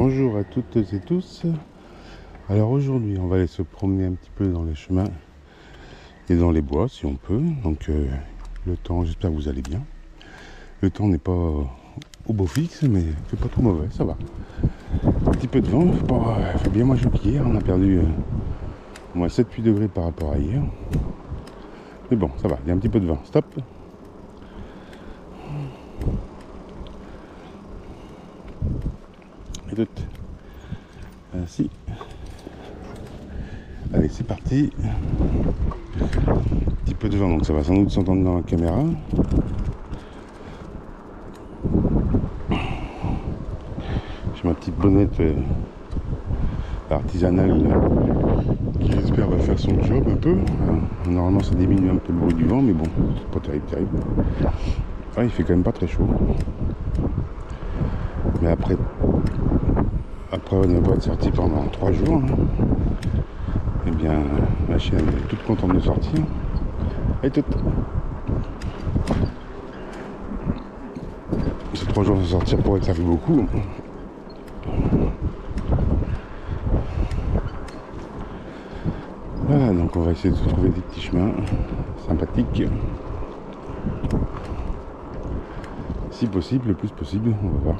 Bonjour à toutes et tous. Alors aujourd'hui on va aller se promener un petit peu dans les chemins et dans les bois si on peut. Donc le temps, j'espère que vous allez bien. Le temps n'est pas au beau fixe mais il fait pas trop mauvais, ça va. Un petit peu de vent, il fait bien moins chaud qu'hier, on a perdu au moins 7-8 degrés par rapport à hier. Mais bon, ça va, il y a un petit peu de vent, stop. Et toutes. Ainsi. Allez, c'est parti. Un petit peu de vent, donc ça va sans doute s'entendre dans la caméra. J'ai ma petite bonnette artisanale qui j'espère va faire son job un peu. Normalement ça diminue un peu le bruit du vent, mais bon, c'est pas terrible. Ah, il fait quand même pas très chaud. Mais après on ne va être sorti pendant 3 jours. Eh bien, ma chienne est toute contente de sortir. Elle est toute. Ces 3 jours de sortir pour elle, ça fait beaucoup. Voilà, donc on va essayer de trouver des petits chemins sympathiques. Si possible, le plus possible, on va voir.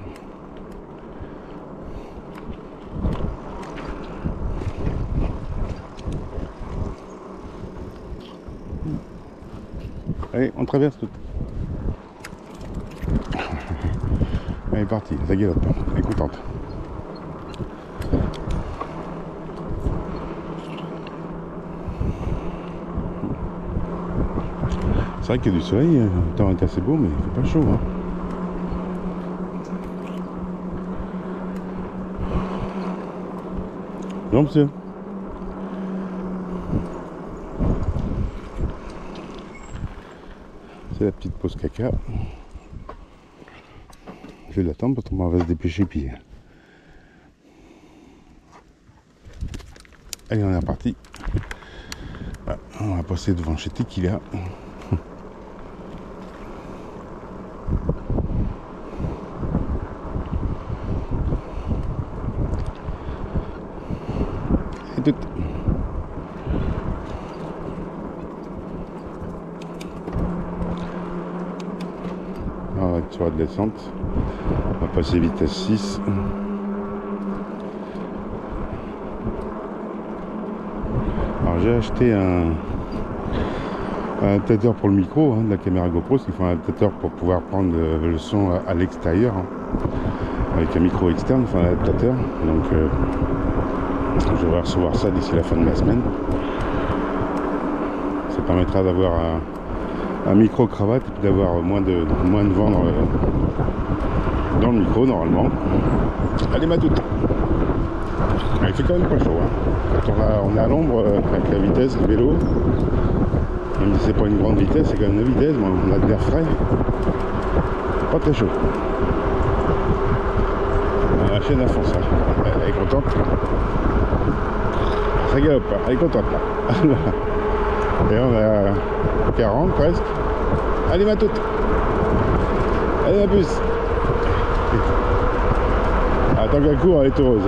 Allez, on traverse tout. Elle est partie, ça galope, elle est contente. C'est vrai qu'il y a du soleil, le temps est assez beau, mais il fait pas chaud. Non, monsieur. C'est la petite pause caca. Je vais l'attendre parce qu'on va se dépêcher puis. Allez, on est reparti. On va passer devant chez Tequila. Et tout. On va être sur la descente. On va passer vitesse 6. Alors j'ai acheté un adaptateur pour le micro de la caméra GoPro, parce qu'il faut un adaptateur pour pouvoir prendre le son à l'extérieur avec un micro externe, enfin un adaptateur. Donc je devrais recevoir ça d'ici la fin de la semaine. Ça permettra d'avoir un micro cravate et puis d'avoir moins de vent dans le micro normalement. Allez ma toute. Il fait quand même pas chaud Quand on est à l'ombre avec la vitesse, le vélo, même si c'est pas une grande vitesse, c'est quand même une vitesse, on a de l'air frais, pas très chaud. La chaîne à fond ça, elle est contente. Ça galope, elle est contente là. Et on est à 40 presque. Allez ma toute. Allez ma puce. Tant qu'elle court, elle est heureuse.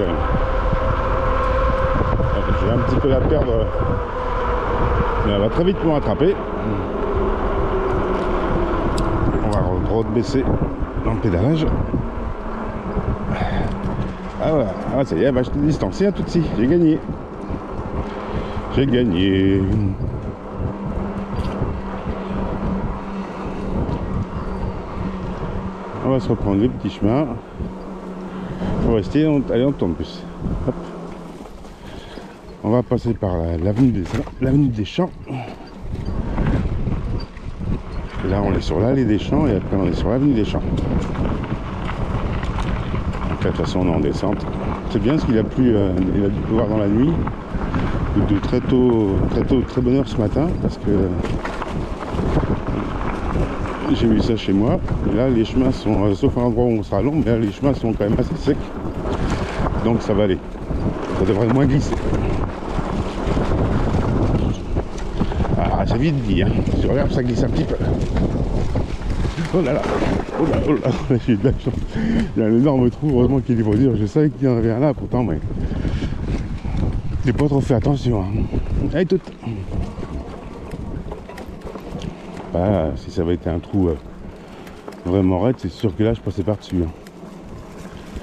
Je vais un petit peu la perdre. Mais elle va très vite me rattraper. On va rebaisser dans le pédalage. Ah voilà, ça y est, je t'ai distancé à tout de suite. J'ai gagné. J'ai gagné. On va se reprendre les petits chemins. On va rester, allez on tourne plus. Hop. On va passer par l'avenue des Champs. Et là on est sur l'allée des Champs et après on est sur l'avenue des Champs. Donc là de toute façon on est en descente. C'est bien parce qu'il a plu, il a dû pleuvoir dans la nuit. De très bonne heure ce matin parce que j'ai vu ça chez moi. Et là les chemins sont, sauf un endroit où on sera long, mais là les chemins sont quand même assez secs. Donc ça va aller. Ça devrait moins glisser. Ah, c'est vite dit, Sur l'herbe ça glisse un petit peu. Oh là là, oh là, oh là, j'ai eu de la chance. Il y a un énorme trou, heureusement qu'il est dur. Je savais qu'il y en avait un là, pourtant, mais j'ai pas trop fait attention. Hein. Allez, tout. Bah, si ça avait été un trou vraiment raide, c'est sûr que là, je passais par-dessus. Hein.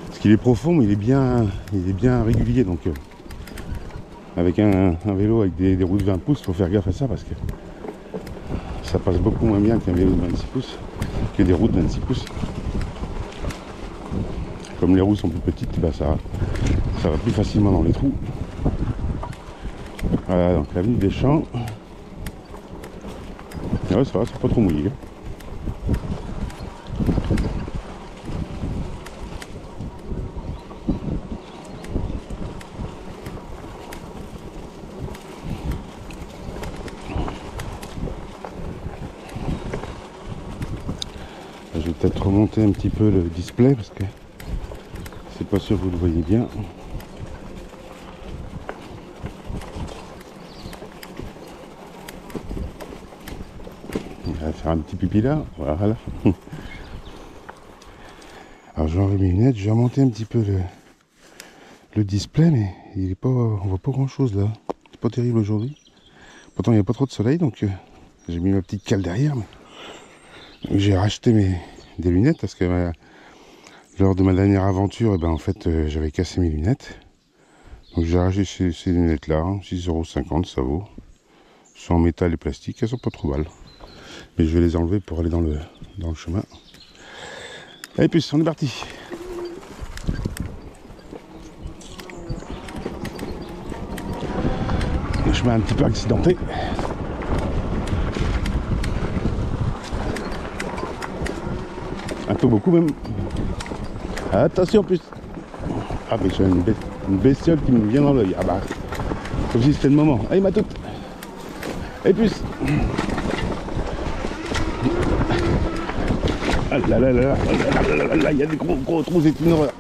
Parce qu'il est profond, mais il est bien régulier. Donc, avec un vélo avec des roues de 20 pouces, il faut faire gaffe à ça parce que ça passe beaucoup moins bien qu'un vélo de 26 pouces, que des roues de 26 pouces. Comme les roues sont plus petites, bah ça va plus facilement dans les trous. Voilà, donc l'avenue des Champs. Ouais, ça va, c'est pas trop mouillé. Je vais peut-être remonter un petit peu le display parce que c'est pas sûr que vous le voyez bien. On va faire un petit pipi là, voilà. Alors je vais enlever mes lunettes, je vais remonter un petit peu le display, mais il est pas, on voit pas grand chose là. C'est pas terrible aujourd'hui. Pourtant il n'y a pas trop de soleil, donc j'ai mis ma petite cale derrière. J'ai racheté des lunettes parce que lors de ma dernière aventure, et ben, en fait j'avais cassé mes lunettes. Donc j'ai racheté ces lunettes là, 6,50 €, ça vaut. Elles sont en métal et plastique, elles sont pas trop mal. Mais je vais les enlever pour aller dans le chemin. Allez, plus, on est parti. Le chemin un petit peu accidenté. Un peu beaucoup même. Attention plus. Ah mais j'ai une bestiole qui me vient dans l'œil. Ah bah, comme si c'était le moment. Allez ma toute. Et plus. Ah là là là là là, il y a des gros trous, c'est une horreur.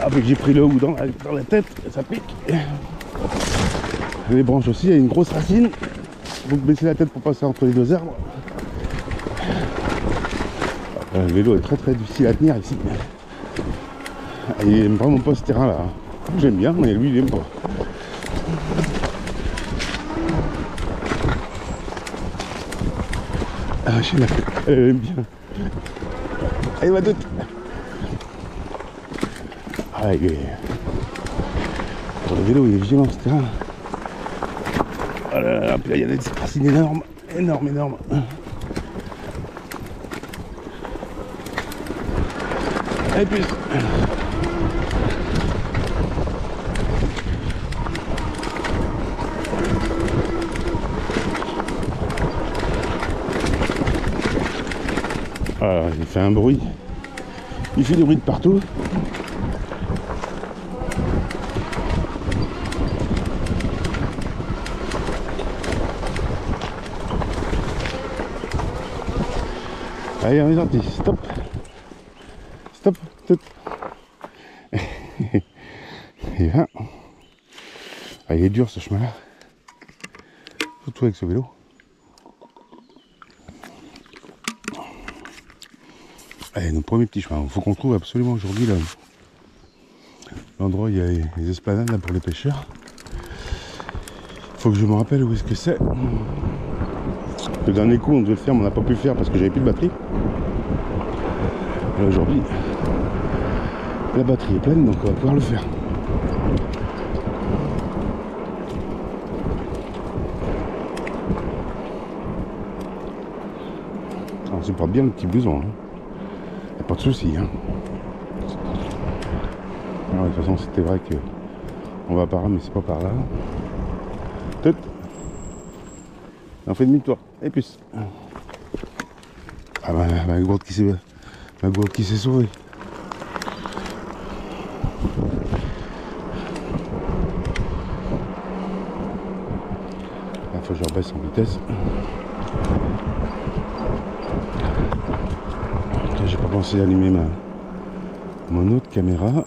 Ah mais j'ai pris le hou dans la tête, ça pique. Les branches aussi, il y a une grosse racine. Faut baisser la tête pour passer entre les deux arbres. Le vélo est très difficile à tenir ici. Il aime vraiment pas ce terrain là. J'aime bien, mais lui il aime pas. Ah, je elle aime bien. Allez, ma toute. Ah, pour le vélo, il est violent ce terrain. Ah là là, puis là, il y a des racines énormes. Énormes. Et puis. Ah, il fait un bruit. Il fait du bruit de partout. Allez, on est sorti. Stop. Tout. Et là. Ah, il est dur ce chemin-là. Surtout avec ce vélo. Allez, nos premiers petits chemins. Il faut qu'on trouve absolument aujourd'hui l'endroit où il y a les esplanades là, pour les pêcheurs. Il faut que je me rappelle où est-ce que c'est. Le dernier coup, on devait le faire, mais on n'a pas pu le faire parce que j'avais plus de batterie. Et aujourd'hui, la batterie est pleine, donc on va pouvoir le faire. On supporte bien le petit blouson. Hein. Y a pas de souci. Hein. Alors, de toute façon, c'était vrai que on va par là, mais c'est pas par là. Tout. On fait demi-tour. Et plus. Ah bah, ma gourde qui s'est sauvée. Il faut que je rebaisse en vitesse. J'ai pas pensé à allumer mon autre caméra.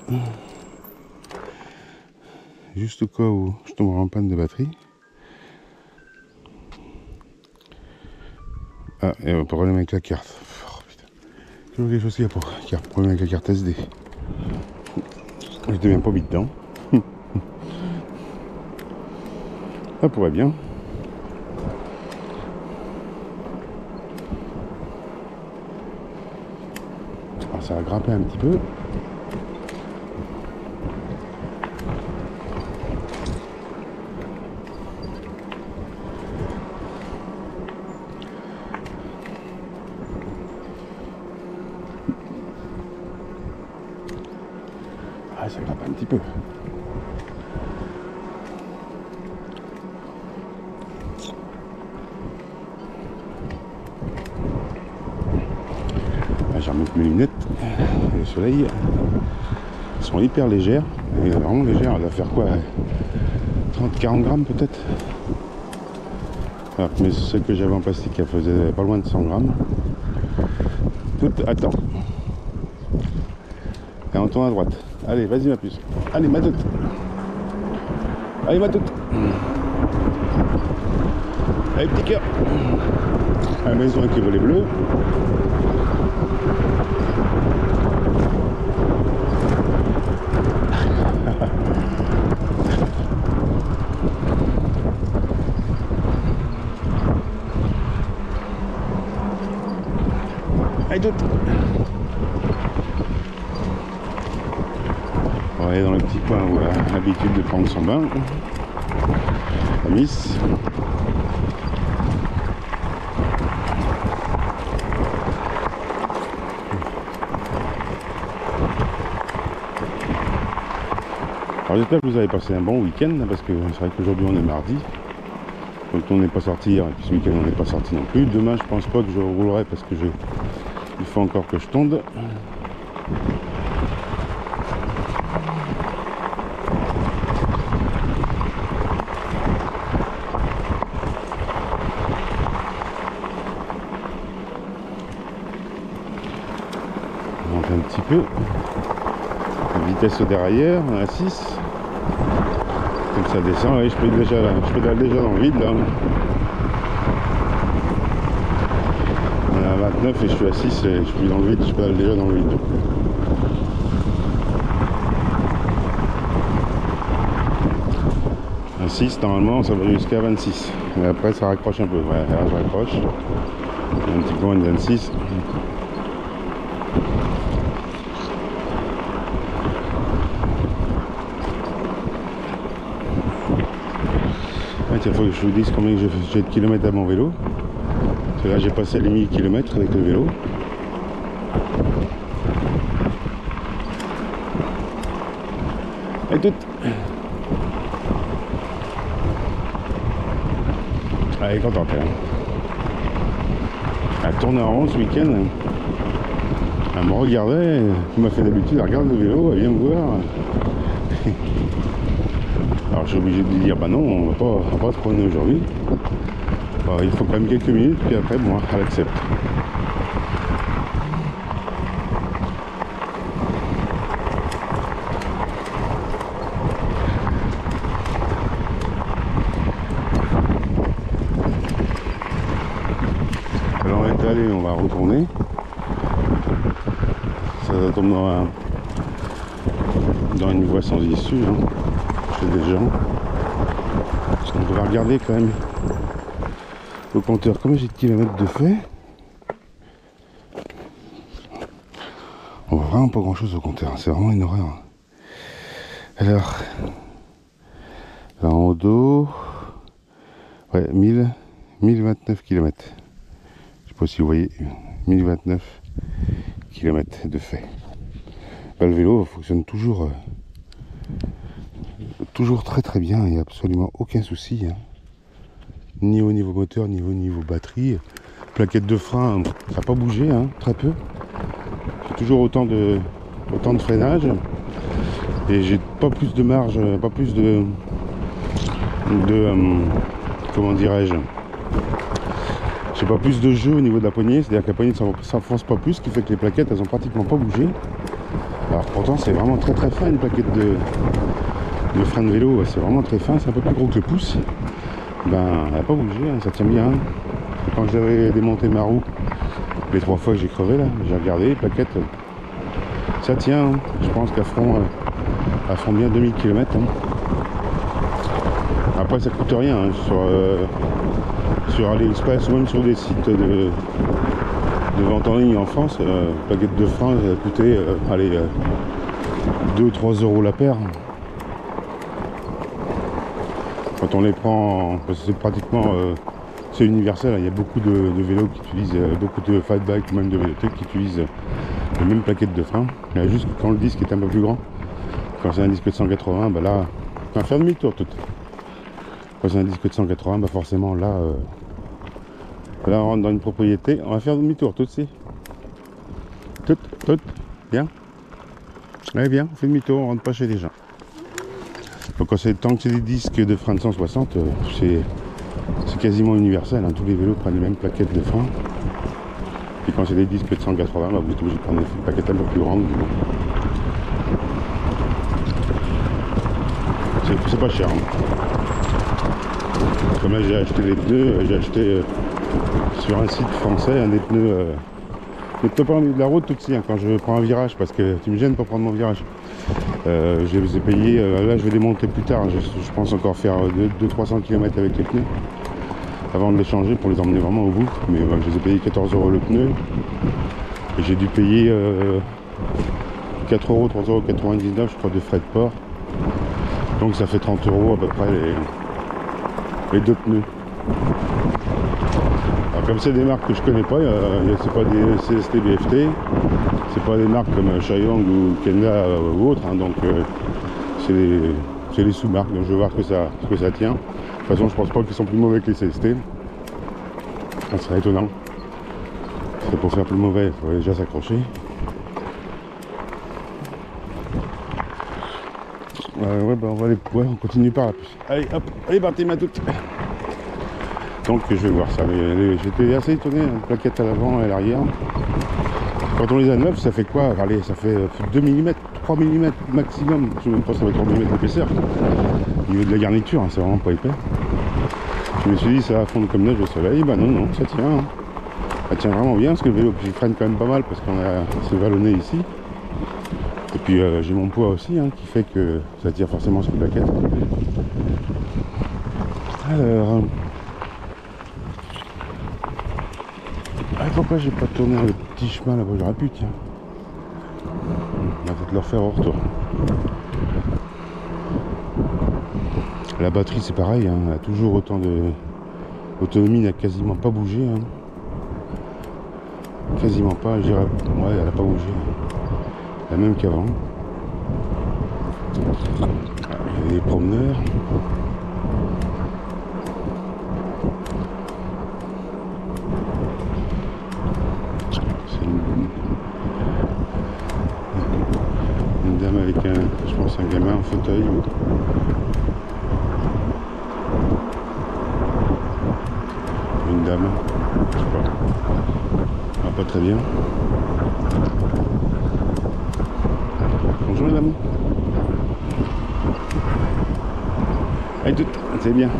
Juste au cas où je tomberai en panne de batterie. Ah, et un problème avec la carte. Oh, putain. Toujours quelque chose qu'il y a pour carte. Problème avec la carte SD. Je deviens pas vite dedans. Ça pourrait bien. Alors ça va grimper un petit peu. Ah, ça grimpe un petit peu. Je remonte mes lunettes, le soleil, elles sont hyper légères, et vraiment légères, elles doivent faire quoi, 30-40 grammes peut-être. Alors que celles que j'avais en plastique, elles faisaient pas loin de 100 grammes. Attends. Et on tourne à droite. Allez, vas-y ma puce. Allez, ma toute. Allez, ma toute. Allez, petit cœur. À la maison avec les volets bleus. Allez, toute. On va aller dans le petit coin où on a l'habitude de prendre son bain. La Miss. Alors j'espère que vous avez passé un bon week-end, parce que c'est vrai qu'aujourd'hui on est mardi. Donc on n'est pas sorti hier, et puis ce week-end on n'est pas sorti non plus. Demain je pense pas que je roulerai parce que il faut encore que je tonde. On monte un petit peu. La vitesse au derrière, on a 6. Comme ça descend, ouais, je pédale déjà dans le vide là. On est à 29 et je suis à 6 et je suis dans le vide, je pédale déjà dans le vide. À 6 normalement ça va jusqu'à 26. Mais après ça raccroche un peu. Ouais, là je raccroche. Un petit peu moins de 26. Il faut que je vous dise combien j'ai de kilomètres à mon vélo. Parce que là j'ai passé les 1000 km avec le vélo. Et toute. Elle est contente. Hein. Elle tourne en rond ce week-end. Elle me regardait, comme elle fait d'habitude, elle regarde le vélo, elle vient me voir. Alors je suis obligé de lui dire bah non, on va pas se promener aujourd'hui. Alors, il faut quand même quelques minutes, puis après bon, elle accepte. Alors on est allé, on va retourner. Ça tombe dans une voie sans issue. Hein. Des gens. On va regarder quand même au compteur combien j'ai de kilomètres de fait. On voit vraiment pas grand chose au compteur, c'est vraiment une horreur. Alors là en dos, ouais, 1029 km. Je sais pas si vous voyez, 1029 km de fait. Bah, le vélo fonctionne toujours très très bien, il n'y a absolument aucun souci, hein. Ni au niveau moteur, ni au niveau batterie. Plaquette de frein, ça n'a pas bougé, hein, très peu. J'ai toujours autant de freinage. Et j'ai pas plus de marge, pas plus de comment dirais-je, j'ai pas plus de jeu au niveau de la poignée, c'est-à-dire que la poignée ne s'enfonce pas plus, ce qui fait que les plaquettes elles ont pratiquement pas bougé. Alors pourtant c'est vraiment très très fin une plaquette de frein de vélo, c'est vraiment très fin, c'est un peu plus gros que le pouce. Ben elle n'a pas bougé, hein, ça tient bien. quand j'avais démonté ma roue, les 3 fois que j'ai crevé là, j'ai regardé les plaquettes. Ça tient, hein. Je pense qu'elles feront bien 2000 km. Hein. Après ça coûte rien hein, sur AliExpress ou même sur des sites de vente en ligne en France. Plaquettes de frein ça a coûté 2 ou 3 euros la paire. Quand on les prend, parce que c'est pratiquement c'est universel, hein. Il y a beaucoup de vélos qui utilisent, beaucoup de fat bikes ou même de vélothèques qui utilisent les mêmes plaquettes de frein. Il y a juste quand le disque est un peu plus grand, quand c'est un disque de 180, bah là, on va faire demi-tour tout. Quand c'est un disque de 180, bah forcément là, là on rentre dans une propriété, on va faire demi-tour tout aussi. Tout, bien. Allez bien, on fait demi-tour, on rentre pas chez les gens. Donc quand c'est tant que c'est des disques de frein de 160, c'est quasiment universel, hein. Tous les vélos prennent les mêmes plaquettes de frein. Et quand c'est des disques de 180, bah, vous êtes obligé de prendre une plaquette un peu plus grande. C'est pas cher. Hein. Comme là j'ai acheté les pneus, j'ai acheté sur un site français des pneus. Ne te pas au milieu de la route tout de suite hein, quand je prends un virage parce que tu me gênes pour prendre mon virage. Je les ai payés, là je vais les monter plus tard, je pense encore faire 200-300 km avec les pneus avant de les changer pour les emmener vraiment au bout, mais je les ai payés 14 € le pneu et j'ai dû payer 4 €, 3,99 € je crois de frais de port, donc ça fait 30 € à peu près les 2 pneus. Alors, comme c'est des marques que je connais pas, c'est pas des CST BFT, c'est pas des marques comme Shyong ou Kenda ou autres, hein, donc c'est les sous-marques, donc je vais voir ce que ça tient. De toute façon je pense pas qu'ils sont plus mauvais que les CST, ça serait étonnant. C'est pour faire plus mauvais, il faudrait déjà s'accrocher. Ouais, bah on va aller, ouais, on continue par la puce. Allez hop, allez partez ma toute. Donc je vais voir ça, mais j'étais assez étonné, une plaquette à l'avant et à l'arrière. Quand on les a neufs, ça fait quoi? Allez, ça fait 2 mm, 3 mm maximum, je ne sais même pas si ça va être 3 mm d'épaisseur. Au niveau de la garniture, hein, c'est vraiment pas épais. Je me suis dit ça va fondre comme neige au soleil, bah non, ça tient. Hein. Ça tient vraiment bien, parce que le vélo, puis il freine quand même pas mal, parce qu'on s'est vallonné ici. Et puis j'ai mon poids aussi, hein, qui fait que ça tire forcément sur la plaquette. Alors... pourquoi j'ai pas tourné le petit chemin là-bas? J'aurais pu, tiens. On va peut-être le refaire au retour. La batterie c'est pareil, hein, elle a toujours autant d'autonomie, n'a quasiment pas bougé. Hein. Quasiment pas, je dirais. Ouais, elle a pas bougé. La même qu'avant. Il y a des promeneurs. Une dame avec je pense un gamin en fauteuil. Une dame, je sais pas. Ah, pas très bien. Bonjour madame. Allez tout, c'est bien.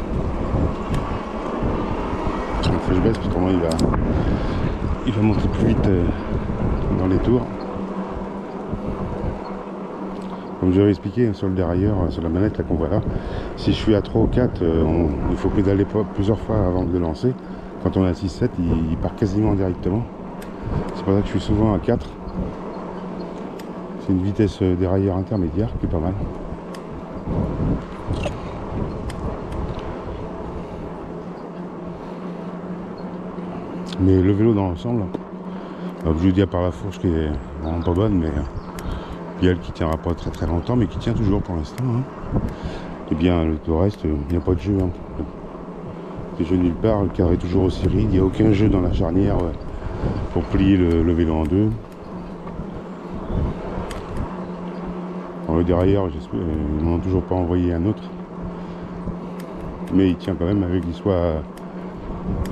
Il faut que je baisse parce qu'autrement il va monter plus vite dans les tours. Comme je l'avais expliqué sur le dérailleur, sur la manette là qu'on voit là, si je suis à 3 ou 4, il faut pédaler plusieurs fois avant de le lancer. Quand on est à 6-7, il part quasiment directement. C'est pour ça que je suis souvent à 4. C'est une vitesse dérailleur intermédiaire qui est pas mal. Mais le vélo dans l'ensemble, je vous dis à part la fourche qui est vraiment pas bonne, mais puis elle qui tiendra pas très très longtemps, mais qui tient toujours pour l'instant. Hein. Et bien le reste, il n'y a pas de jeu. Hein. Des jeux nulle part, le cadre est toujours aussi ride, il n'y a aucun jeu dans la charnière pour plier le vélo en deux. Dans le dérailleur, ils m'ont toujours pas envoyé un autre. Mais il tient quand même, avec qu'il soit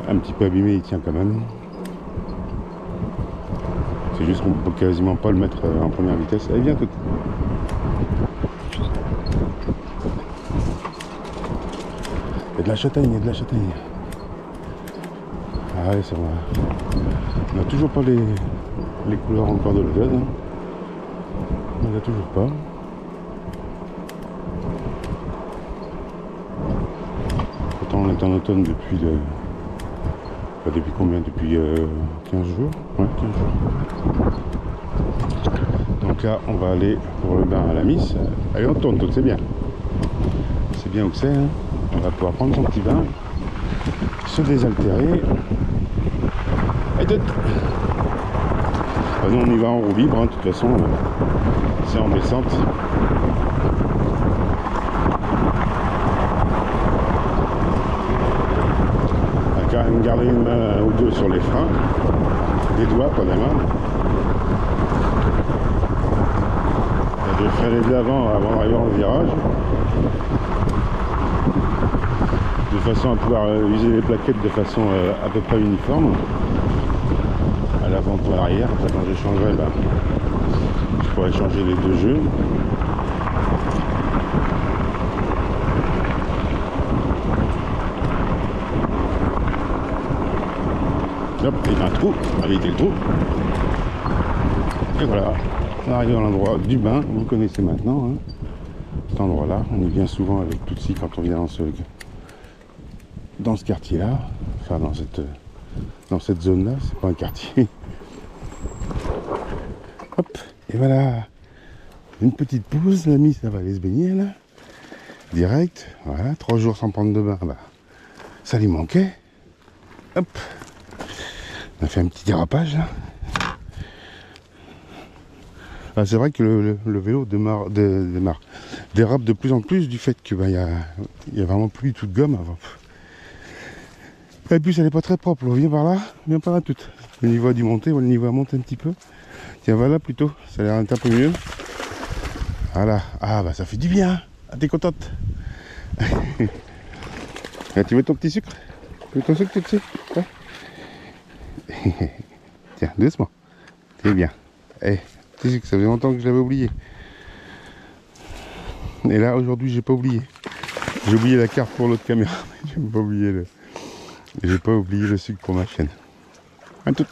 un petit peu abîmé, il tient quand même. C'est juste qu'on peut quasiment pas le mettre en première vitesse. Allez, viens tout. Il y a de la châtaigne, il y a de la châtaigne. Ah ouais, ça va. On n'a toujours pas les couleurs encore de l'automne. Hein. On n'a toujours pas. Pourtant on est en automne depuis depuis combien? Depuis 15 jours. Ouais, 15 jours. Donc là on va aller pour le bain à la Miss. Allez, on tourne, donc c'est bien. C'est bien où que c'est. Hein. On va pouvoir prendre son petit bain, se désaltérer. Et tout. Nous on y va en roue libre, hein. De toute façon c'est en descente. On va quand même garder une main ou deux sur les freins, des doigts quand même. Hein. Je vais freiner de l'avant avant d'arriver dans le virage, de façon à pouvoir user les plaquettes de façon à peu près uniforme. À l'avant ou à l'arrière. Quand je changerai, bah, je pourrais changer les deux jeux. Hop, il y a un trou, on va éviter le trou. Et voilà, on arrive à l'endroit du bain, vous connaissez maintenant. Hein, cet endroit-là, on y vient souvent avec Tootsie quand on vient dans ce quartier-là. Enfin, dans cette zone-là, c'est pas un quartier. Hop, et voilà, une petite pause, l'ami, ça va aller se baigner là, direct, voilà, 3 jours sans prendre de bain, bah, ça lui manquait. Hop, on a fait un petit dérapage là. Ah, c'est vrai que le vélo dérape de plus en plus du fait que bah, y a vraiment plus du tout de gomme avant. Et puis elle n'est pas très propre, viens par là toute. Le niveau a dû monter, le niveau a monté un petit peu. Tiens, voilà plutôt, ça a l'air un peu mieux. Voilà, ah bah ça fait du bien. Ah, t'es contente. Ah, tu veux ton petit sucre? Tu veux ton sucre tout de suite? Ouais. Tiens, doucement. C'est bien. Eh, petit sucre, ça faisait longtemps que je l'avais oublié. Et là, aujourd'hui, j'ai pas oublié. J'ai oublié la carte pour l'autre caméra, mais j'ai pas oublié le sucre pour ma chaîne. Un tout.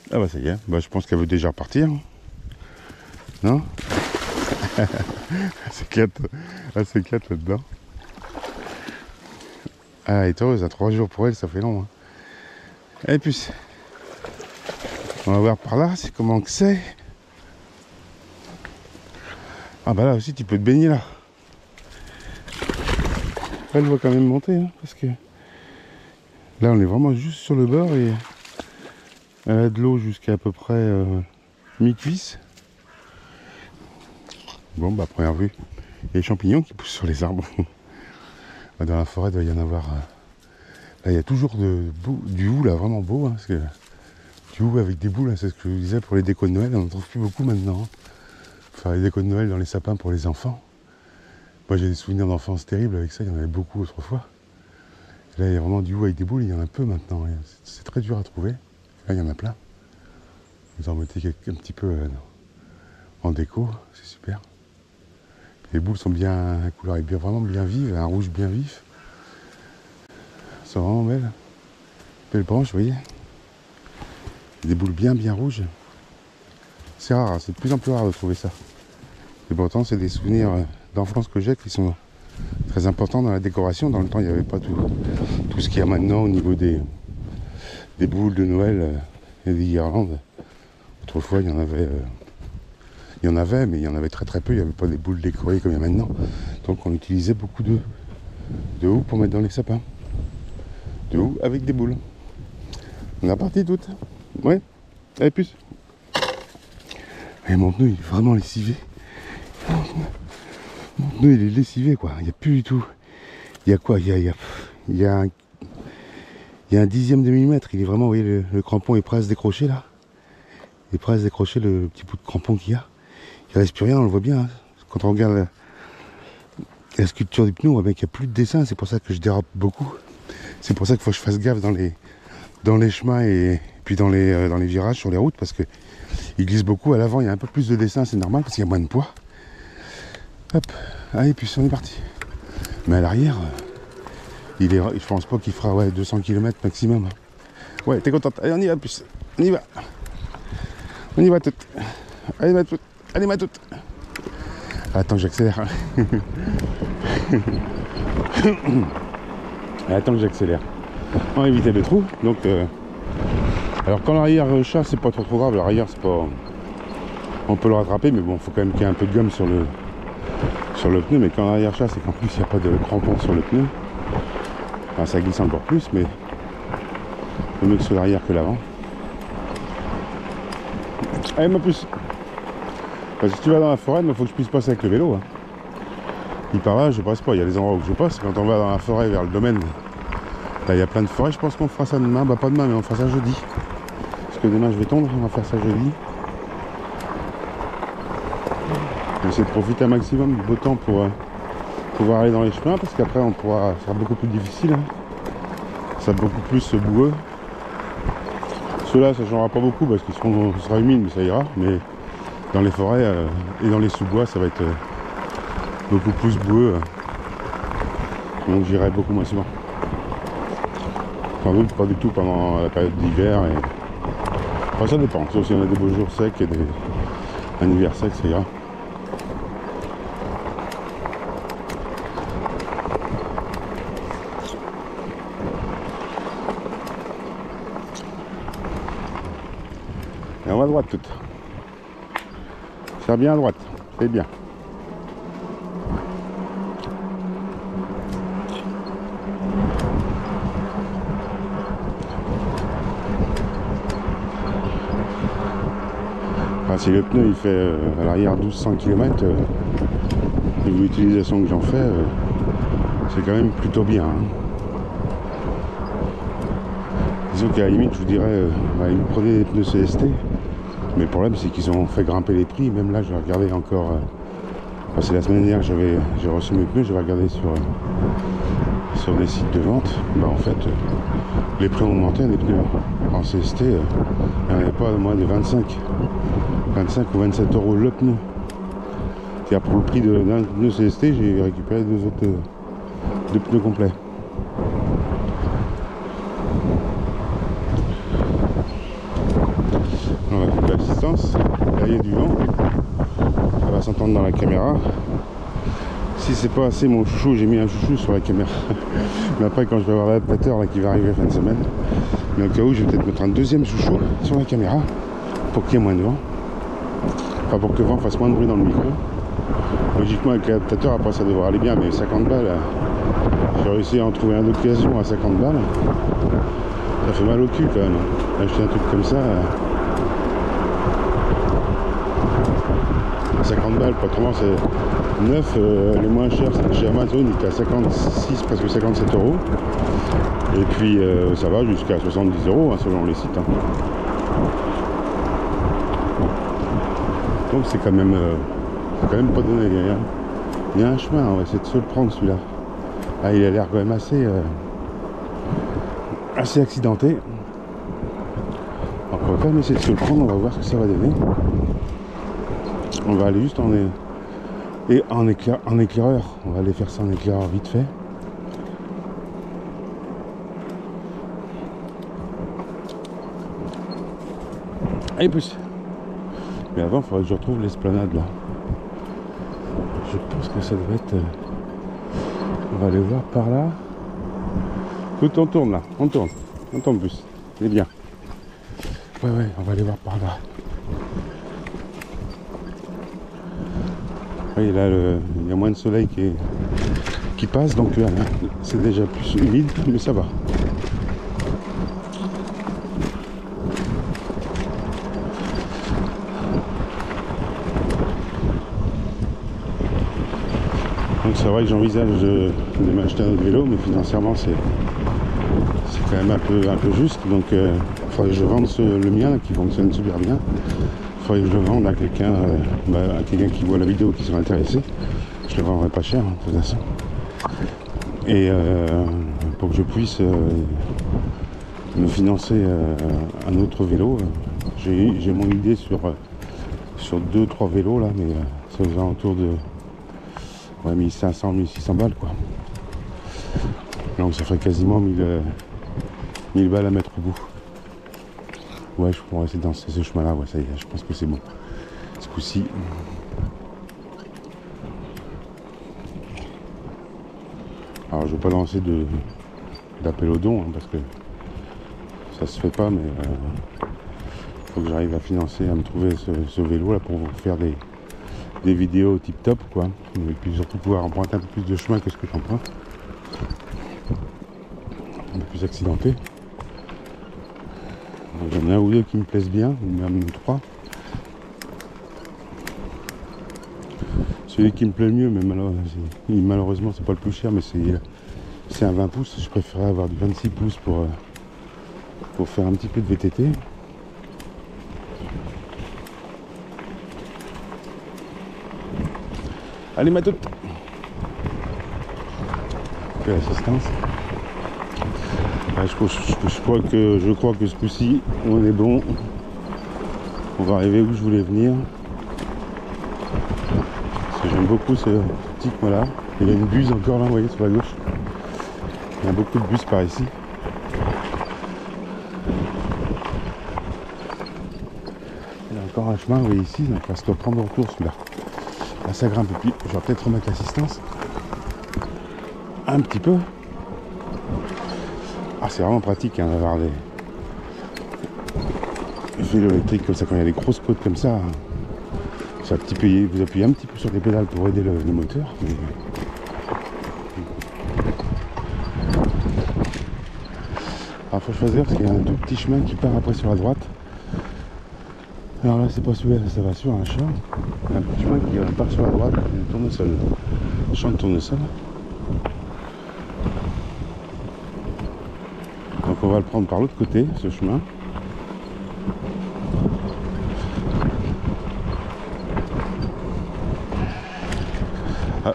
Ah bah ça y est, bah, je pense qu'elle veut déjà repartir. Non? Elle s'éclate là-dedans. Ah, elle est heureuse, à 3 jours pour elle, ça fait long. Hein. Et puis, on va voir par là, c'est comment que c'est. Ah bah là aussi, tu peux te baigner là. Elle va quand même monter, hein, parce que là, on est vraiment juste sur le bord et elle a de l'eau jusqu'à à peu près mi-cuisse. Bon, bah, première vue, il y a les champignons qui poussent sur les arbres. Dans la forêt, il doit y en avoir. Là, il y a toujours du hou, là, vraiment beau. Hein, parce que du hou avec des boules, hein, c'est ce que je vous disais pour les décos de Noël, on n'en trouve plus beaucoup maintenant. Hein. Enfin, les décos de Noël dans les sapins pour les enfants. Moi, j'ai des souvenirs d'enfance terribles avec ça, il y en avait beaucoup autrefois. Là, il y a vraiment du hou avec des boules, il y en a peu maintenant. C'est très dur à trouver. Là, il y en a plein. Vous en mettez un petit peu en déco, c'est super. Les boules sont bien, la couleur est vraiment bien vive, un rouge bien vif. Elles sont vraiment belles. Belles branches, vous voyez. Des boules bien rouges. C'est rare, c'est de plus en plus rare de trouver ça. Et pourtant, c'est des souvenirs d'enfance que j'ai qui sont très importants dans la décoration. Dans le temps, il n'y avait pas tout ce qu'il y a maintenant au niveau des boules de Noël et des guirlandes. Autrefois, il y en avait, mais il y en avait très peu. Il n'y avait pas des boules décorées comme il y a maintenant. Donc, on utilisait beaucoup de hou pour mettre dans les sapins. De hou avec des boules. On a parti toutes. Ouais. Allez, plus. Et mon pneu, il est vraiment lessivé. Mon pneu, il est lessivé, quoi. Il n'y a plus du tout. Il y a quoi? Il y a un dixième de millimètre. Il est vraiment, vous voyez, le crampon est prêt à se décrocher, là. Il est prêt à se décrocher, le petit bout de crampon qu'il y a. Il ne reste plus rien, on le voit bien. Hein. Quand on regarde la sculpture du pneu, on voit bien qu'il n'y a plus de dessin. C'est pour ça que je dérape beaucoup. C'est pour ça qu'il faut que je fasse gaffe dans les chemins et puis dans les virages sur les routes, parce que il glisse beaucoup. À l'avant, il y a un peu plus de dessin, c'est normal, parce qu'il y a moins de poids. Hop, allez, puis on est parti. Mais à l'arrière, Je pense pas qu'il fera ouais, 200 km maximum. Ouais, t'es contente? Allez, on y va plus. On y va. On y va toutes. Allez ma toute. Allez ma toute. Attends, j'accélère. Attends que j'accélère. On va éviter le trou. Donc, alors quand l'arrière chasse, c'est pas trop grave. L'arrière, c'est pas. On peut le rattraper, mais bon, faut quand même qu'il y ait un peu de gomme sur le pneu. Mais quand l'arrière chasse et qu'en plus il n'y a pas de crampon sur le pneu, enfin, ça glisse encore plus, mais le mieux que sur l'arrière que l'avant. Allez ma puce. Parce que si tu vas dans la forêt, il faut que je puisse passer avec le vélo. Hein. Puis par là, je passe pas. Il y a des endroits où je passe. Quand on va dans la forêt vers le domaine, là, il y a plein de forêts. Je pense qu'on fera ça demain. Bah pas demain, mais on fera ça jeudi. Parce que demain je vais tondre. On va faire ça jeudi. On va essayer de profiter un maximum du beau temps pour pouvoir aller dans les chemins. Parce qu'après, ça sera beaucoup plus difficile. Hein. Ça sera beaucoup plus boueux. Ceux-là, ça ne changera pas beaucoup parce qu'ils sera humide, mais ça ira. Mais dans les forêts et dans les sous-bois, ça va être beaucoup plus boueux. Donc j'irai beaucoup moins souvent. Sans doute pas du tout pendant la période d'hiver. Enfin, ça dépend. Sauf si on a des beaux jours secs et un hiver sec, ça ira. Et on va à droite toute. Serre bien à droite, c'est bien. Enfin, si le pneu il fait à l'arrière 1200 km, et l'utilisation que j'en fais, c'est quand même plutôt bien. Hein. Disons qu'à la limite, je vous dirais, prenez des pneus CST. Mais le problème, c'est qu'ils ont fait grimper les prix. Même là, je vais regarder encore. C'est la semaine dernière que j'ai reçu mes pneus. Je vais regarder sur des sites de vente. Bah, en fait, les prix ont augmenté. Des pneus en CST, il n'y en avait pas moins de 25 ou 27 euros le pneu. C'est-à-dire pour le prix d'un pneu CST, j'ai récupéré deux pneus complets. On va couper l'assistance. Là, il y a du vent. Ça va s'entendre dans la caméra. Si c'est pas assez mon chouchou, j'ai mis un chouchou sur la caméra. Mais après, quand je vais avoir l'adaptateur qui va arriver fin de semaine, mais au cas où, je vais peut-être mettre un deuxième chouchou sur la caméra pour qu'il y ait moins de vent. Enfin, pour que le vent fasse moins de bruit dans le micro. Logiquement, avec l'adaptateur, après, ça devrait aller bien. Mais 50 balles, j'ai réussi à en trouver un d'occasion à 50 balles. Ça fait mal au cul quand même. Acheter un truc comme ça. 50 balles, pas trop, c'est 9, les moins chers c'est chez Amazon, il était à 56, presque 57 euros. Et puis ça va jusqu'à 70 euros hein, selon les sites. Hein. Donc c'est quand même pas donné. Il y a un chemin, on va essayer de se le prendre celui-là. Ah, il a l'air quand même assez accidenté. Donc on va quand même essayer de se le prendre, on va voir ce que ça va donner. On va aller juste en éclaireur. On va aller faire ça en éclaireur vite fait. Allez, pousse. Mais avant, il faudrait que je retrouve l'esplanade là. Je pense que ça doit être... On va aller voir par là. Tout on tourne là. On tourne plus. C'est bien. Ouais, on va aller voir par là. Oui, là, il y a moins de soleil qui passe, donc c'est déjà plus humide, mais ça va. Donc c'est vrai que j'envisage de m'acheter un autre vélo, mais financièrement c'est quand même un peu juste. Donc il faudrait que je vende le mien là, qui fonctionne super bien. Il faudrait que je le vende à quelqu'un qui voit la vidéo, qui sera intéressé. Je le vendrai pas cher, hein, de toute façon. Et pour que je puisse me financer un autre vélo, j'ai mon idée sur 2-3 vélos là, mais ça aux alentours de 1500-1600 balles quoi. Donc ça ferait quasiment 1000 balles à mettre au bout. Ouais, je pourrais essayer de danser ce chemin là, ouais ça y est, je pense que c'est bon. Ce coup-ci. Alors je vais pas lancer d'appel aux dons hein, parce que ça se fait pas, mais faut que j'arrive à financer, à me trouver ce vélo là pour vous faire des vidéos tip top quoi. Et puis surtout pouvoir emprunter un peu plus de chemin que ce que j'emprunte. Un peu plus accidenté. J'en ai un ou deux qui me plaisent bien, ou même 3. Celui qui me plaît le mieux, mais malheureusement c'est pas le plus cher, mais c'est un 20 pouces. Je préférais avoir du 26 pouces pour faire un petit peu de VTT. Allez ma toute. L'assistance. Je crois que ce coup-ci, on est bon. On va arriver où je voulais venir. Parce que j'aime beaucoup ce petit coin là. Il y a une buse encore là, vous voyez, sur la gauche. Il y a beaucoup de bus par ici. Il y a encore un chemin, vous voyez ici, donc on va se reprendre au retour celui-là. Là ça grimpe et puis je vais peut-être remettre l'assistance. Un petit peu. Ah c'est vraiment pratique hein, d'avoir des vélos électriques comme ça quand il y a des grosses côtes comme ça. Vous appuyez un petit peu sur les pédales pour aider le moteur. Mais... alors faut choisir parce qu'il y a un tout petit chemin qui part après sur la droite. Alors là c'est pas celui-là, ça va sur un champ. Un petit chemin qui part sur la droite, un tournesol. Un champ de tournesol. Donc on va le prendre par l'autre côté, ce chemin. Ah.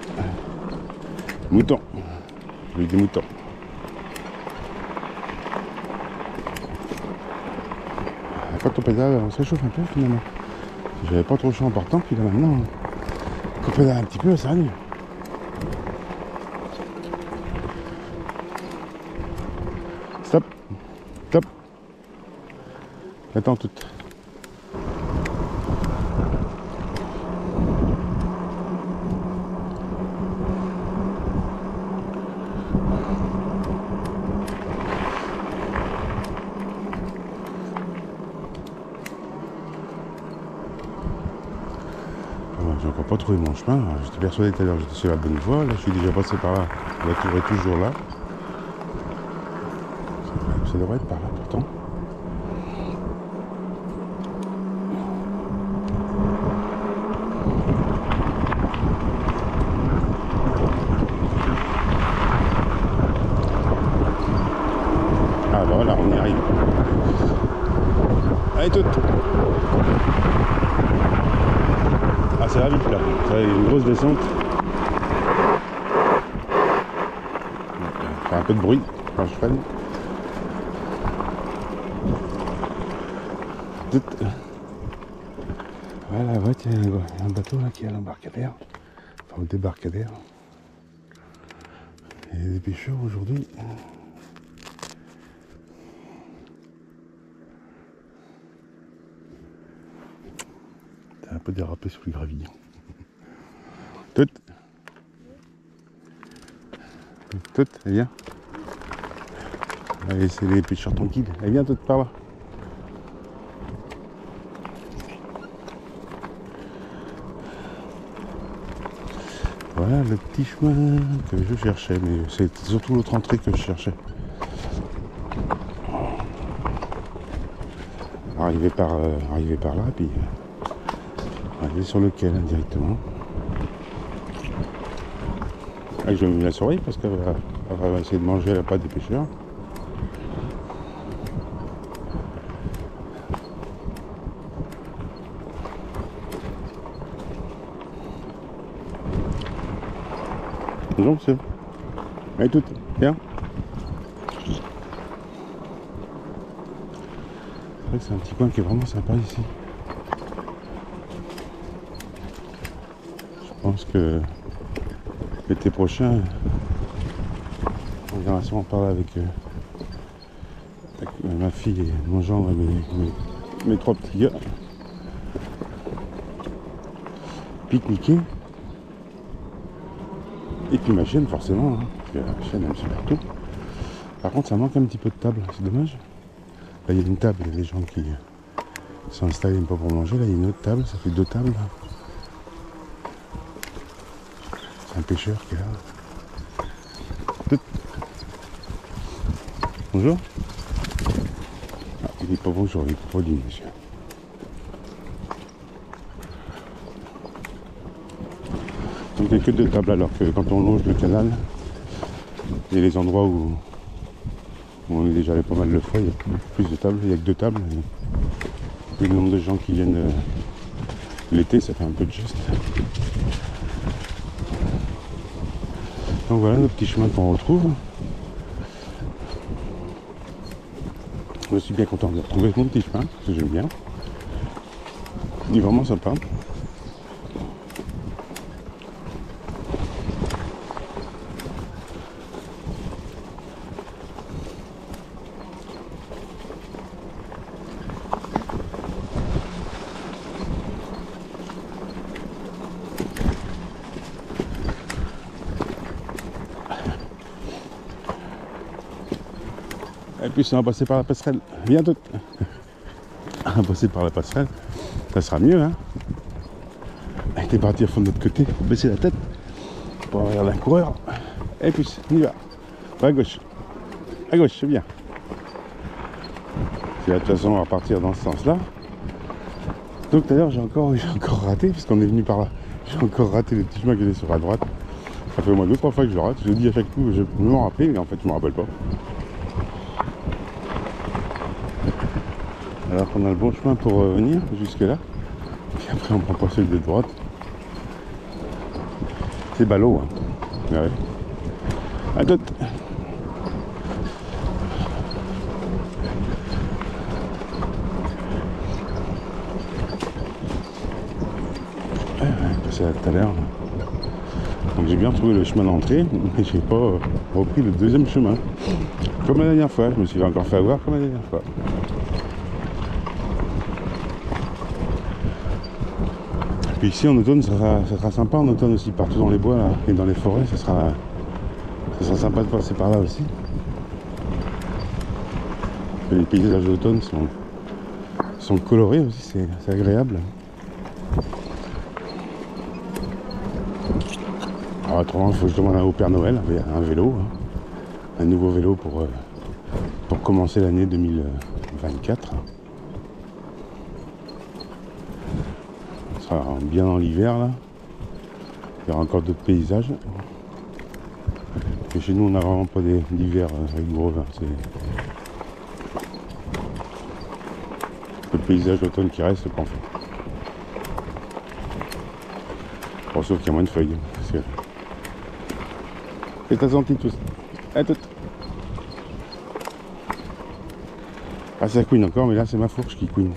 Mouton. J'ai des moutons. Quand on pédale, on se réchauffe un peu finalement. J'avais pas trop chaud en partant, puis là maintenant, quand on pédale un petit peu, ça annule. Stop. Stop. Attends toute. J'ai encore pas trouvé mon chemin. J'étais persuadé tout à l'heure que j'étais sur la bonne voie. Là, je suis déjà passé par là. La tour est toujours là. Ça devrait être par là pourtant. Ah bah voilà, on y arrive. Allez toute. Ah ça va vite là, ça a une grosse descente. Ça fait un peu de bruit quand je freine. Voilà, ouais, tiens, il y a un bateau là qui est à l'embarcadère. Enfin au débarcadère. Il y a des pêcheurs aujourd'hui. Ça a un peu dérapé sous le gravier. Tout, elle vient. Allez, c'est les pêcheurs tranquilles. Elle vient toute par là. Voilà le petit chemin que je cherchais, mais c'est surtout l'autre entrée que je cherchais. Arriver par là, puis aller sur le quai là, directement. Ah, je vais me la surveiller parce qu'elle va essayer de manger la pâte des pêcheurs. Bonjour monsieur. Allez toutes, viens. C'est vrai que c'est un petit coin qui est vraiment sympa ici. Je pense que l'été prochain, on viendra sûrement par là avec, ma fille et mon gendre et mes 3 petits gars. Pique-niquer. Et puis ma chienne forcément, hein, parce que la chienne elle me suit partout. Par contre ça manque un petit peu de table, c'est dommage. Là il y a une table, il y a des gens qui sont installés pas pour manger, là il y a une autre table, ça fait 2 tables. C'est un pêcheur qui est là. Bonjour. Ah, il n'est pas bonjour, il est pas dit monsieur. Donc il n'y a que 2 tables alors que quand on longe le canal, il y a les endroits où on est déjà allé pas mal de fois, il y a plus de tables, il n'y a que 2 tables. Et le nombre de gens qui viennent l'été, ça fait un peu de geste. Donc voilà nos petits chemins qu'on retrouve. Je suis bien content de retrouver mon petit chemin, parce que j'aime bien. Il est vraiment sympa. Et puis on va passer par la passerelle. Bientôt. On va passer par la passerelle. Ça sera mieux, hein. Elle était partie à fond de l'autre côté pour baisser la tête. Pour regarder un coureur. Et puis on y va. À gauche. À gauche, c'est bien. Et de toute façon on va partir dans ce sens là. Donc d'ailleurs j'ai encore raté, parce qu'on est venu par là. J'ai encore raté le petit chemin qui est sur la droite. Ça fait au moins 2-3 fois que je le rate. Je le dis à chaque coup, je peux m'en rappeler, mais en fait je me rappelle pas. Alors qu'on a le bon chemin pour venir jusque là. Puis après on prend pas celui de droite. C'est ballot, hein. Ouais. À tout. Passé là tout à l'heure. Donc j'ai bien trouvé le chemin d'entrée, mais j'ai pas repris le deuxième chemin. Comme la dernière fois, je me suis encore fait avoir comme la dernière fois. Puis ici en automne, ça sera sympa en automne aussi, partout dans les bois là, et dans les forêts, ça sera sympa de passer par là aussi. Et les paysages d'automne sont colorés aussi, c'est agréable. Alors autrement, il faut que je demande au Père Noël un vélo, hein, un nouveau vélo pour commencer l'année 2024. On sera bien dans l'hiver là. Il y aura encore d'autres paysages. Et chez nous, on n'a vraiment pas d'hiver rigoureux. C'est le paysage d'automne qui reste, c'est parfait. Bon, sauf qu'il y a moins de feuilles. C'est très gentil tous. À tout. Ah, ça couine encore, mais là c'est ma fourche qui couine.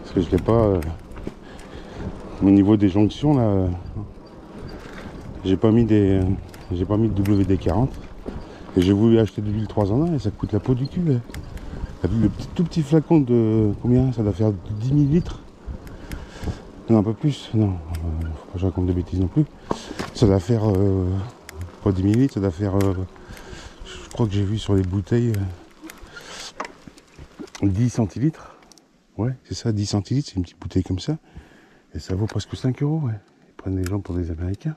Parce que je l'ai pas. Au niveau des jonctions là, j'ai pas mis de WD-40. Et j'ai voulu acheter de l'huile 3 en 1 et ça coûte la peau du cul. Le tout petit flacon de combien? Ça doit faire 10 millilitres. Non, un peu plus. Non, faut pas que je raconte de bêtises non plus. Ça doit faire pas 10 millilitres, ça doit faire. Je crois que j'ai vu sur les bouteilles 10 centilitres. Ouais, c'est ça, 10 centilitres, c'est une petite bouteille comme ça. Et ça vaut presque 5 €, ouais. Ils prennent les gens pour des Américains.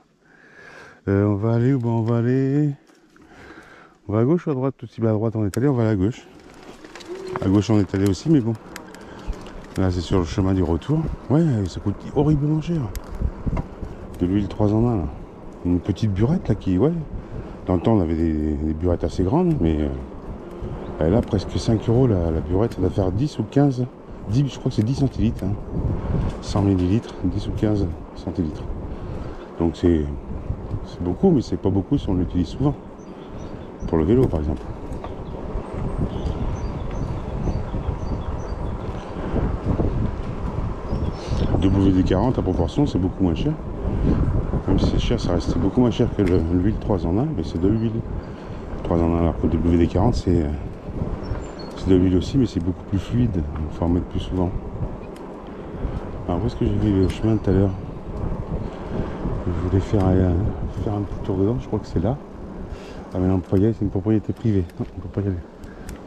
On va aller où? On va aller. On va à gauche ou à droite? Tout de suite à droite on est allé, on va à la gauche. À gauche on est allé aussi, mais bon. Là c'est sur le chemin du retour. Ouais, ça coûte horriblement cher. De l'huile 3 en 1 là. Une petite burette là qui, ouais. Dans le temps on avait des burettes assez grandes, mais elle a presque 5 € la burette, ça doit faire 10 ou 15. 10, je crois que c'est 10 centilitres. Hein. 100 millilitres, 10 ou 15 centilitres. Donc c'est beaucoup, mais c'est pas beaucoup si on l'utilise souvent. Pour le vélo par exemple. WD-40 à proportion, c'est beaucoup moins cher. Même si c'est cher, ça reste beaucoup moins cher que l'huile 3 en 1, mais c'est de l'huile 3 en 1, alors que WD-40 c'est de l'huile aussi, mais c'est beaucoup plus fluide, il faut en mettre plus souvent. Alors où est-ce que j'ai vu le chemin tout à l'heure? Je voulais faire un petit tour dedans, je crois que c'est là. Ah mais non, on peut pas y aller, c'est une propriété privée. Non, on peut pas y aller.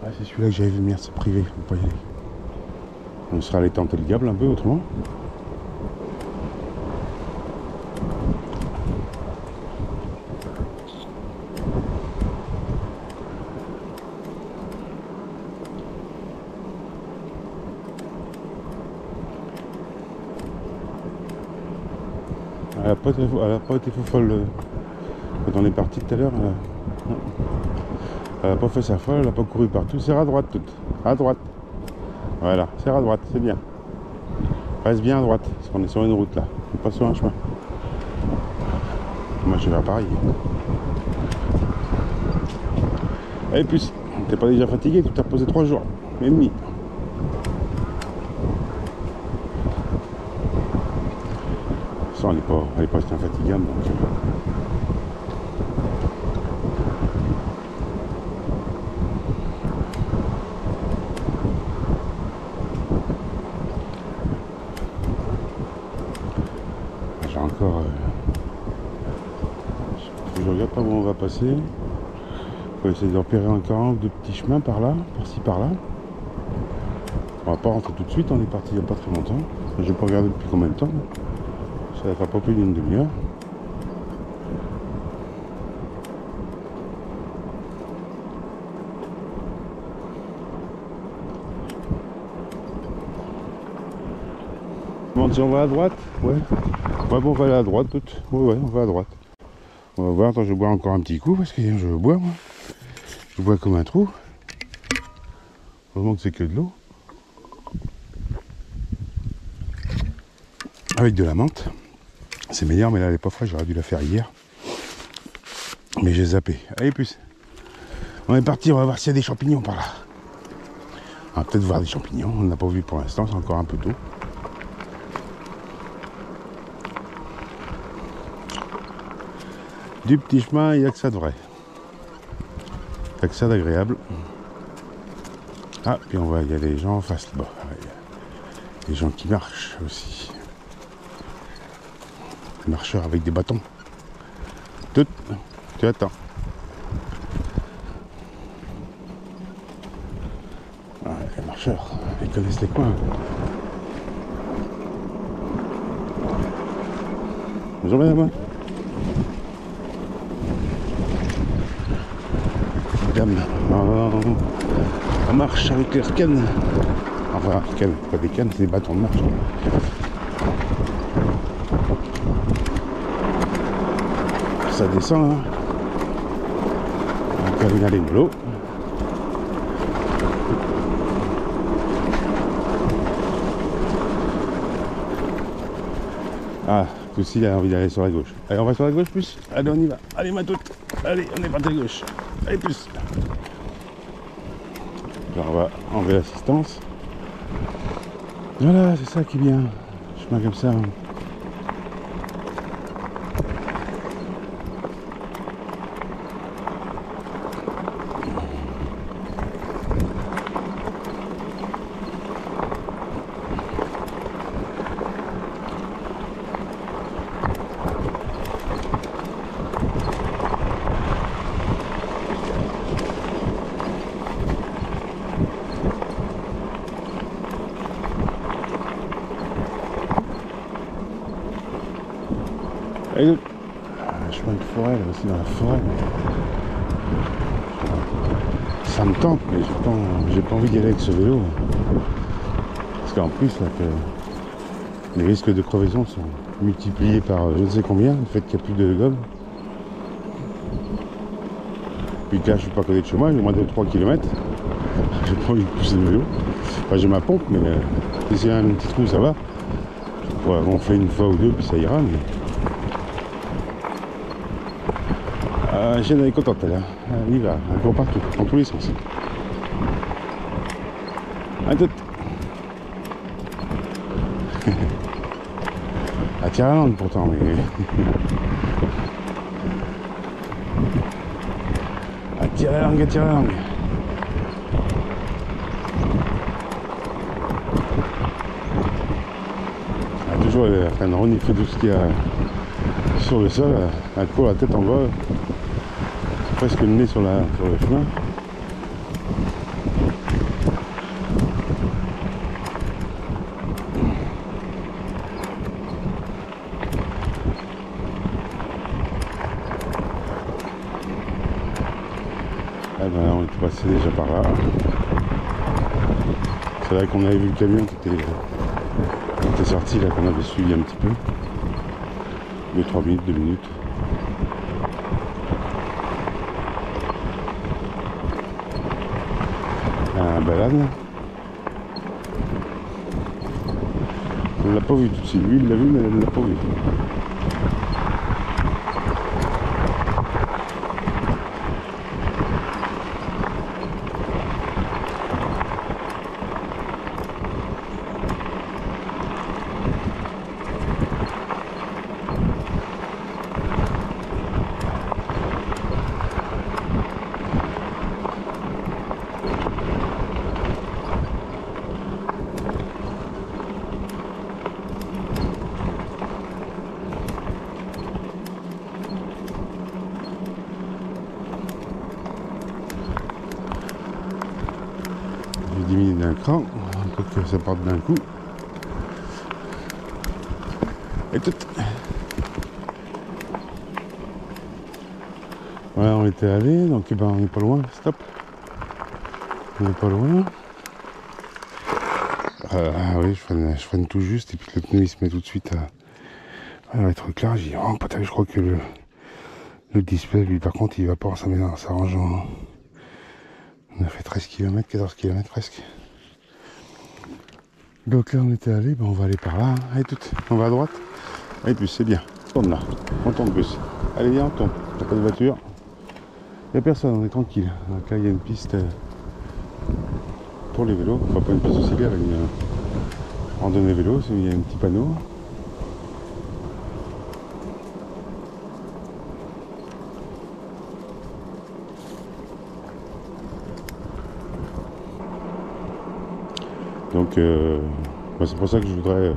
Ah c'est celui-là que j'avais vu, merde, c'est privé, on peut pas y aller. On sera allé tenter le diable un peu autrement. Elle a pas été fou folle quand on est parti tout à l'heure. Elle a pas fait sa folle, elle a pas couru partout. Serre à droite toute. À droite. Voilà, serre à droite, c'est bien. Reste bien à droite, parce qu'on est sur une route là. On est pas sur un chemin. Moi je vais faire pareil. Et puis, t'es pas déjà fatigué, tu t'es reposé 3 jours et demi. Ça, elle est pas si infatigable donc. J'ai encore. Je regarde pas où on va passer. Faut essayer de repérer encore un ou deux petits chemins par là, par-ci par-là. On va pas rentrer tout de suite, on est parti il n'y a pas très longtemps. J'ai pas regardé depuis combien de temps. Ça va faire pas plus d'une demi-heure. Bon, si on va à droite, ouais. Ouais, bon, on va aller à droite, tout. Ouais, on va à droite. On va voir, attends, je bois encore un petit coup parce que je bois, moi. Je bois comme un trou. Heureusement que c'est que de l'eau. Avec de la menthe. C'est meilleur, mais là elle est pas fraîche, j'aurais dû la faire hier. Mais j'ai zappé. Allez, plus. On est parti, on va voir s'il y a des champignons par là. On va peut-être voir des champignons, on n'a pas vu pour l'instant, c'est encore un peu tôt. Du petit chemin, il n'y a que ça de vrai. Il n'y a que ça d'agréable. Ah, puis on voit, il y a des gens en face là-bas. Il y a des gens qui marchent aussi. Des marcheurs avec des bâtons. Tout. Tu attends. Ah, les marcheurs, ils connaissent les coins. Bonjour madame. Madame, on marche avec les cannes. Enfin, cannes, pas des cannes, c'est des bâtons de marche. Ça descend, hein. Encore une allée de l'eau. Ah, aussi il a envie d'aller sur la gauche. Allez, on va sur la gauche plus. Allez, on y va. Allez, ma toute. Allez, on est parti à gauche. Allez, plus. Alors, on va enlever l'assistance. Voilà, c'est ça qui est bien. Chemin comme ça. Et le chemin de forêt, là aussi dans la forêt. Ça me tente, mais j'ai pas envie d'y aller avec ce vélo. Parce qu'en plus, là, que les risques de crevaison sont multipliés par je ne sais combien, le fait qu'il n'y a plus de gomme. Puis là, je suis pas à côté de chez moi, j'ai moins de 3 km. J'ai pas envie de pousser le vélo. Enfin, j'ai ma pompe, mais si c'est un petit trou, ça va. Ouais, on fait une fois ou deux, puis ça ira. Mais... Jeanne, elle est contente, elle. Elle y va, elle court partout, dans tous les sens. À toute. Elle tire la langue pourtant, mais... Elle tire la langue, elle tire la langue. Elle est toujours en train de renifler tout ce qu'il y a sur le sol. Elle court la tête en bas. Presque le nez sur le chemin. Ah ben on était passé déjà par là. C'est là qu'on avait vu le camion qui était sorti, là qu'on avait suivi un petit peu. 2-3 minutes, 2 minutes. Un balade. On l'a pas vu tout de suite. Lui il l'a vu mais elle l'a pas vu. J'ai diminué d'un cran pour que ça parte d'un coup. Et tout. Voilà, on était allé, donc ben, on n'est pas loin, stop. On n'est pas loin. Ah oui, je freine tout juste et puis le pneu il se met tout de suite à être clair. J'ai dit, oh putain, je crois que le display, lui par contre, il va pas s'arrange en... On a fait 13 km, 14 km presque. Donc là on était allé, ben on va aller par là, allez tout, on va à droite. Allez plus, c'est bien, on tourne là, on tourne plus. Allez viens, on tourne, il n'y a pas de voiture. Il n'y a personne, on est tranquille. Donc là il y a une piste pour les vélos, enfin pas une piste aussi claire, une randonnée vélo, il y a un petit panneau. Donc bah c'est pour ça que je voudrais,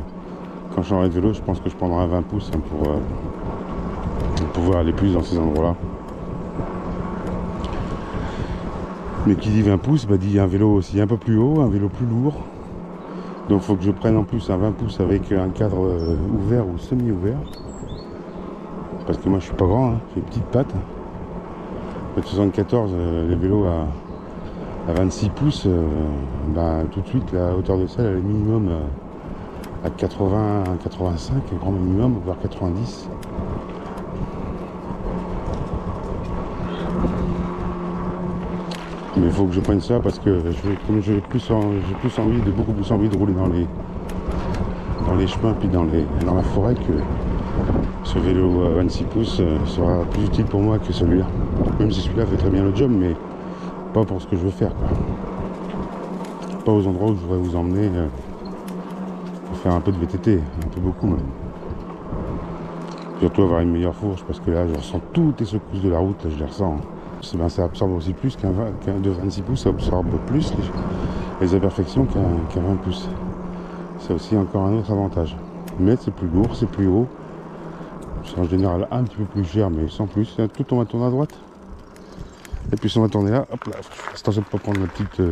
quand je changerai de vélo, je pense que je prendrai un 20 pouces hein, pour pouvoir aller plus dans ces endroits-là. Mais qui dit 20 pouces, bah dit un vélo aussi un peu plus haut, un vélo plus lourd. Donc il faut que je prenne en plus un 20 pouces avec un cadre ouvert ou semi-ouvert. Parce que moi je suis pas grand, hein, j'ai des petites pattes. Le 74, les vélos à 26 pouces, bah, tout de suite la hauteur de selle elle est minimum à 80, 85, grand minimum, voire 90. Mais il faut que je prenne ça parce que comme j'ai beaucoup plus envie de rouler dans les chemins puis dans la forêt, que ce vélo à 26 pouces sera plus utile pour moi que celui-là. Même si celui-là fait très bien le job, mais pas pour ce que je veux faire, quoi. Pas aux endroits où je voudrais vous emmener pour faire un peu de VTT, un peu beaucoup même. Surtout avoir une meilleure fourche parce que là je ressens toutes les secousses de la route, là je les ressens. Ben, ça absorbe aussi plus qu'un de 26 pouces, ça absorbe plus les imperfections qu'un 20 pouces. C'est aussi encore un autre avantage. Mais c'est plus lourd, c'est plus haut. C'est en général un petit peu plus cher, mais sans plus. Tout on va tourner à droite. Et puis si on va tourner là, hop là, attention de ne pas prendre la petite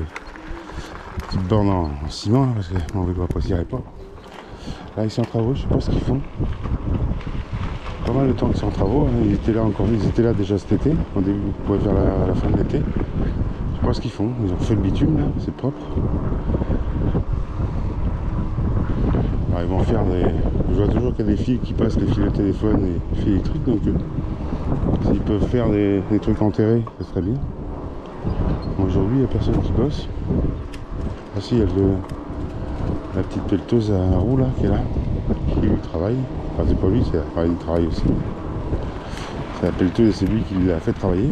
borne en ciment, parce que mon vélo apprécierait pas. Là ils sont en travaux, je sais pas ce qu'ils font. Pas mal de temps qu'ils sont en travaux, hein. Ils étaient là déjà cet été, au début, vous pouvez faire à la fin de l'été. Je sais pas ce qu'ils font, ils ont fait le bitume là, c'est propre. Alors ils vont faire je vois toujours qu'il y a des fils qui passent, les fils de téléphone et les fils électriques, donc s'ils peuvent faire des trucs enterrés, ça serait bien. Aujourd'hui il n'y a personne qui bosse. Ah si, il y a la petite pelleteuse à roue là qui est là, qui lui travaille. Enfin c'est pas lui, c'est il travaille aussi. C'est la pelleteuse et c'est lui qui l'a fait travailler.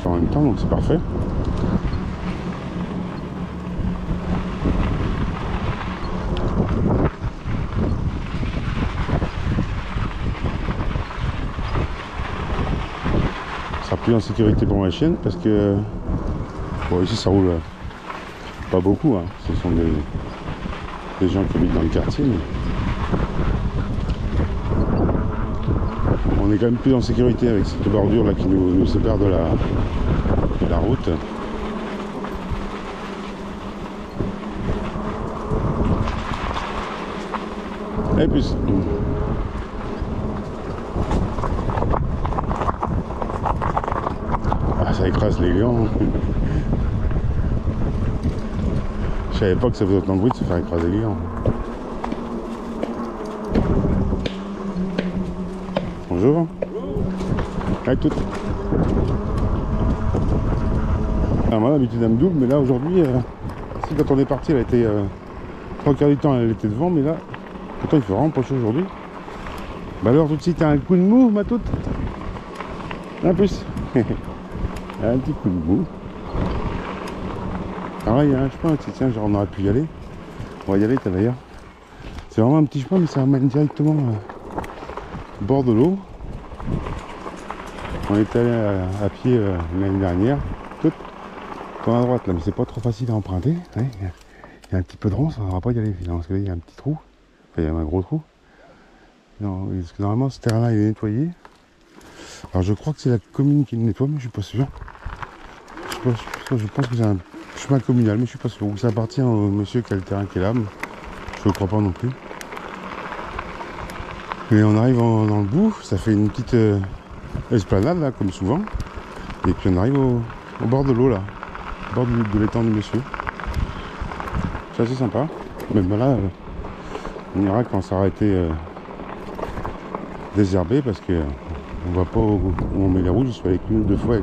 En même temps, donc c'est parfait. sera plus en sécurité pour ma chienne parce que bon, ici ça roule pas beaucoup, hein. Ce sont des gens qui habitent dans le quartier, mais on est quand même plus en sécurité avec cette bordure là qui nous sépare de la route. Et puis ah, ça écrase les glands. Je savais pas que ça faisait autant de bruit de se faire écraser les glands. Bonjour. Avec tout. Alors moi d'habitude elle me double, mais là aujourd'hui, si quand on est parti elle a été 3/4 du temps elle était devant, mais là pourtant il fait vraiment pas chaud aujourd'hui. Bah alors tout de suite t'as un coup de mou ma toute. Un plus. Un petit coup de mou. Alors là il y a un chemin, tiens genre on aurait pu y aller. On va y aller d'ailleurs. C'est vraiment un petit chemin mais ça amène directement au bord de l'eau. On est allé à pied l'année dernière, tout à droite là, mais c'est pas trop facile à emprunter. Ouais, il y a un petit peu de ronce, on va pas y aller finalement, parce que là il y a un petit trou, enfin il y a un gros trou. Non, parce que normalement ce terrain là il est nettoyé. Alors je crois que c'est la commune qui le nettoie, mais je suis pas sûr. Je pense que c'est un chemin communal, mais je suis pas sûr. Ou ça appartient au monsieur qui a le terrain qui est là, mais je ne crois pas non plus. Et on arrive dans le bout, ça fait une petite esplanade là, comme souvent. Et puis on arrive au bord de l'eau là, au bord de l'étang du monsieur. C'est assez sympa. Même là, on ira quand ça aura été désherbé parce que on voit pas où on met les roues. Je suis allé une ou deux fois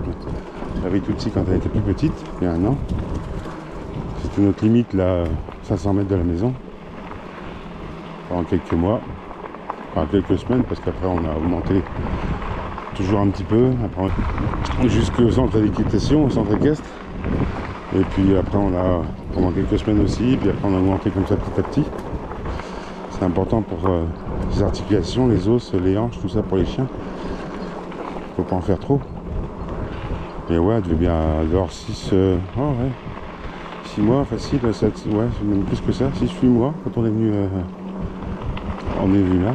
avec Tutsi quand elle était plus petite, il y a un an. C'était notre limite là, 500 mètres de la maison. Pendant quelques mois, enfin quelques semaines, parce qu'après on a augmenté toujours un petit peu, après jusqu'au centre d'équitation, au centre équestre. Et puis après on a pendant quelques semaines aussi, puis après on a augmenté comme ça petit à petit. C'est important pour les articulations, les os, les hanches, tout ça pour les chiens. Faut pas en faire trop. Et ouais, elle devait bien avoir 6 mois facile, 7, ouais, même plus que ça, 6-8 mois quand on est venu là.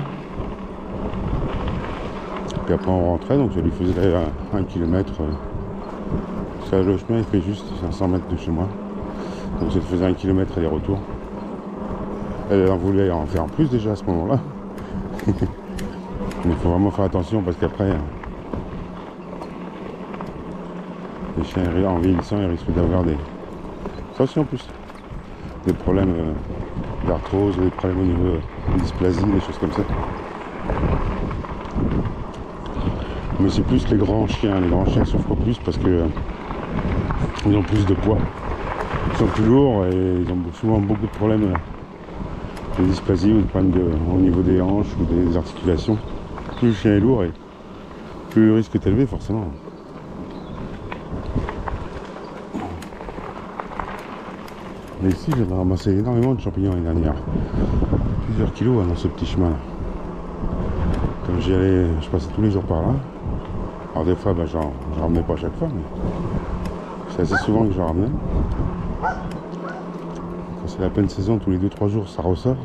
Puis après on rentrait, donc je lui faisais 1 km. Ça, le chemin il fait juste 500 mètres de chez moi. Donc ça faisait 1 km aller-retour. Elle en voulait en faire en plus déjà à ce moment-là. Mais il faut vraiment faire attention parce qu'après les chiens en vieillissant ils risquent d'avoir des... Ça aussi en plus. Des problèmes d'arthrose, des problèmes au niveau de dysplasie, des choses comme ça. Mais c'est plus les grands chiens souffrent plus parce que ils ont plus de poids. Ils sont plus lourds et ils ont souvent beaucoup de problèmes de dysplasie ou de problèmes au niveau des hanches ou des articulations. Plus le chien est lourd et plus le risque est élevé forcément. Mais ici j'en ai ramassé énormément de champignons l'année dernière. Plusieurs kilos dans ce petit chemin là. Comme j'y allais, je passais tous les jours par là. Alors des fois j'en ramenais pas à chaque fois, mais c'est assez souvent que j'en ramenais. Quand c'est la pleine saison, tous les 2-3 jours ça ressort.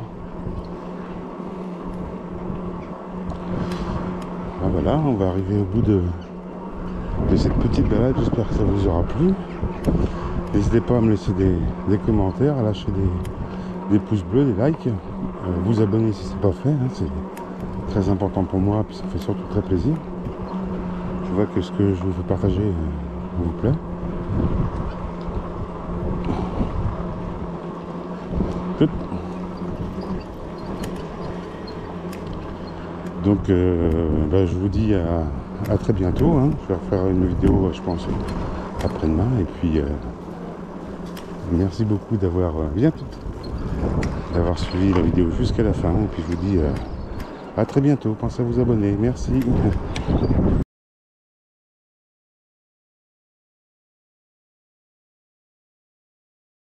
Ah voilà, on va arriver au bout de cette petite balade, j'espère que ça vous aura plu. N'hésitez pas à me laisser des commentaires, à lâcher des pouces bleus, des likes, vous abonner si c'est pas fait, hein, c'est très important pour moi, puis ça fait surtout très plaisir. Je vois que ce que je veux partager vous plaît. Donc je vous dis à très bientôt, hein. Je vais refaire une vidéo je pense après-demain et puis merci beaucoup d'avoir suivi la vidéo jusqu'à la fin et puis je vous dis à très bientôt, pensez à vous abonner, merci.